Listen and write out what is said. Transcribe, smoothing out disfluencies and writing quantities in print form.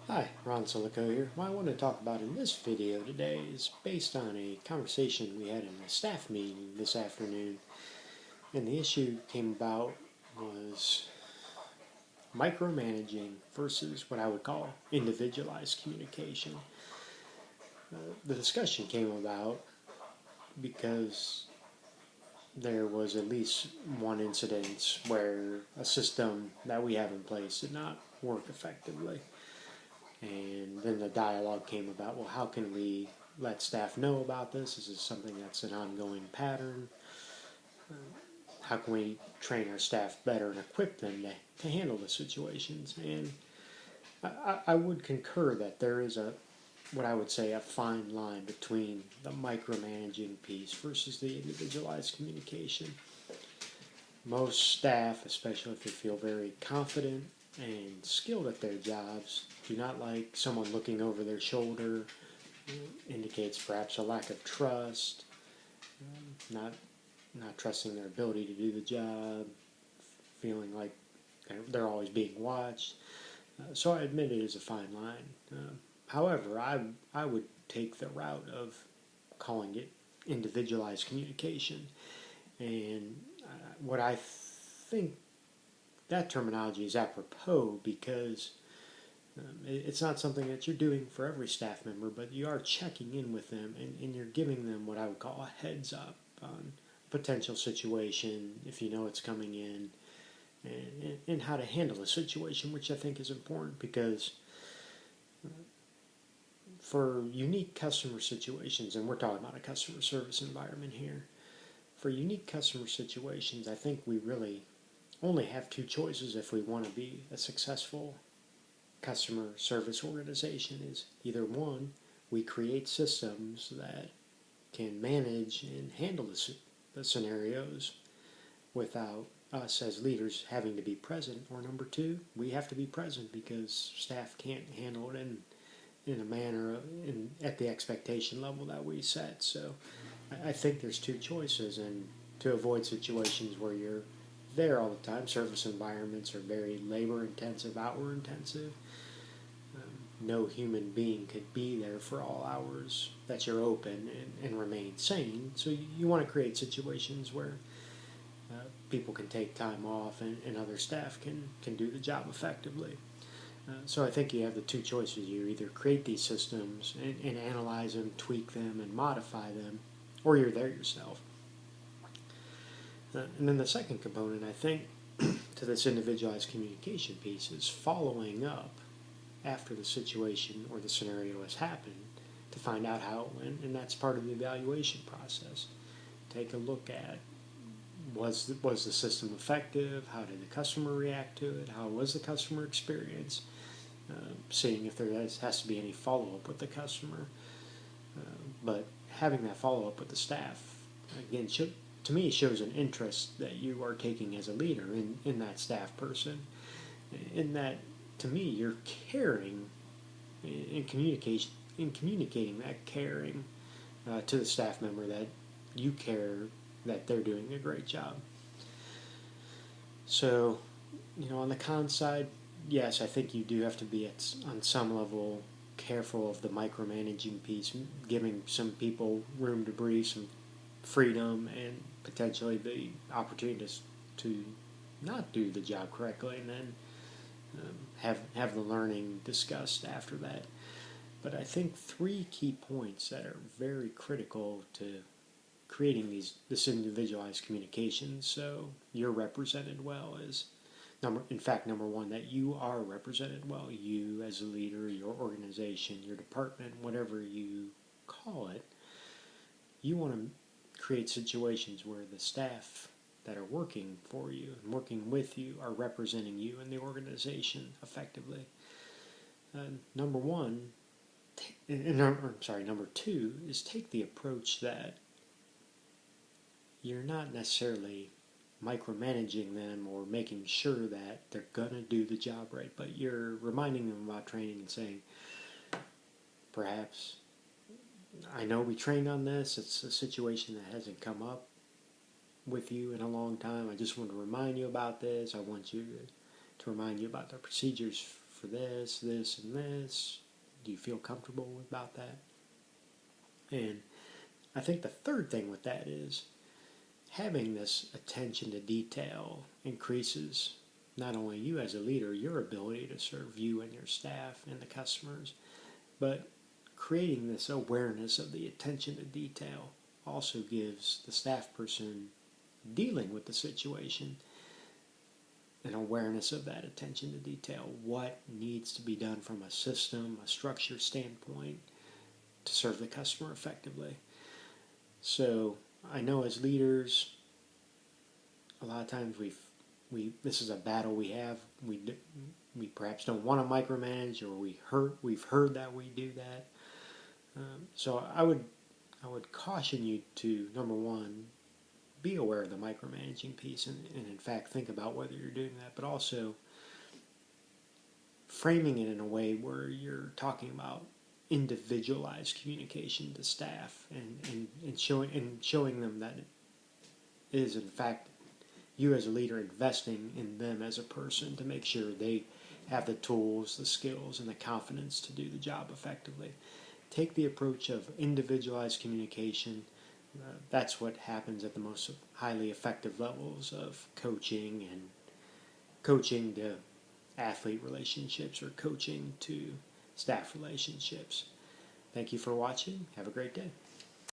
Hi, Ron Siliko here. What I want to talk about in this video today is based on a conversation we had in a staff meeting this afternoon. And the issue came about was micromanaging versus what I would call individualized communication. The discussion came about because there was at least one incident where a system that we have in place did not work effectively. And then the dialogue came about, well, how can we let staff know about this? Is this something that's an ongoing pattern? How can we train our staff better and equip them to handle the situations? And I would concur that there is what I would say, a fine line between the micromanaging piece versus the individualized communication. Most staff, especially if they feel very confident and skilled at their jobs, do not like someone looking over their shoulder. Indicates perhaps a lack of trust, not trusting their ability to do the job, feeling like they're always being watched. So I admit it is a fine line. However, I would take the route of calling it individualized communication, and what I think that terminology is apropos because it's not something that you're doing for every staff member, but you are checking in with them and you're giving them what I would call a heads up on a potential situation if you know it's coming in, and how to handle a situation, which I think is important because for unique customer situations, and we're talking about a customer service environment here, for unique customer situations, I think we really only have two choices if we want to be a successful customer service organization. Is either one, we create systems that can manage and handle the scenarios without us as leaders having to be present, or number two, we have to be present because staff can't handle it in a manner at the expectation level that we set. So I think there's two choices, and to avoid situations where you're there all the time, service environments are very labor intensive, hour intensive. No human being could be there for all hours that you're open and remain sane. So you want to create situations where people can take time off and other staff can do the job effectively. So I think you have the two choices. You either create these systems and analyze them, tweak them, and modify them, or you're there yourself. And then the second component, I think, to this individualized communication piece is following up after the situation or the scenario has happened to find out how it went, and that's part of the evaluation process. Take a look at was the system effective? How did the customer react to it? How was the customer experience? Seeing if there has to be any follow up with the customer, but having that follow up with the staff again to me shows an interest that you are taking as a leader in that staff person, in that to me you're caring in communication in communicating that caring to the staff member that you care that they're doing a great job. So, on the con side, yes, I think you do have to be on some level careful of the micromanaging piece, giving some people room to breathe, some freedom, and potentially the opportunity to not do the job correctly, and then have the learning discussed after that. But I think three key points that are very critical to creating this individualized communication so you're represented well is number one, that you are represented well. You as a leader, your organization, your department, whatever you call it, you want to create situations where the staff that are working for you and working with you are representing you and the organization effectively. Number one, number two is take the approach that you're not necessarily micromanaging them or making sure that they're going to do the job right, but you're reminding them about training and saying, perhaps, I know we trained on this, it's a situation that hasn't come up with you in a long time. I just want to remind you about this. I want you to remind you about the procedures for this, this, and this. Do you feel comfortable about that? And I think the third thing with that is having this attention to detail increases not only you as a leader, your ability to serve you and your staff and the customers, but creating this awareness of the attention to detail also gives the staff person dealing with the situation an awareness of that attention to detail. What needs to be done from a system, a structure standpoint to serve the customer effectively. So I know as leaders, a lot of times this is a battle we have. We perhaps don't want to micromanage, or we've heard that we do that. So I would caution you to, number one, be aware of the micromanaging piece, and in fact think about whether you're doing that, but also framing it in a way where you're talking about individualized communication to staff, and showing them that it is in fact you as a leader investing in them as a person to make sure they have the tools, the skills, and the confidence to do the job effectively. Take the approach of individualized communication. That's what happens at the most highly effective levels of coaching, and coaching to athlete relationships or coaching to staff relationships. Thank you for watching. Have a great day.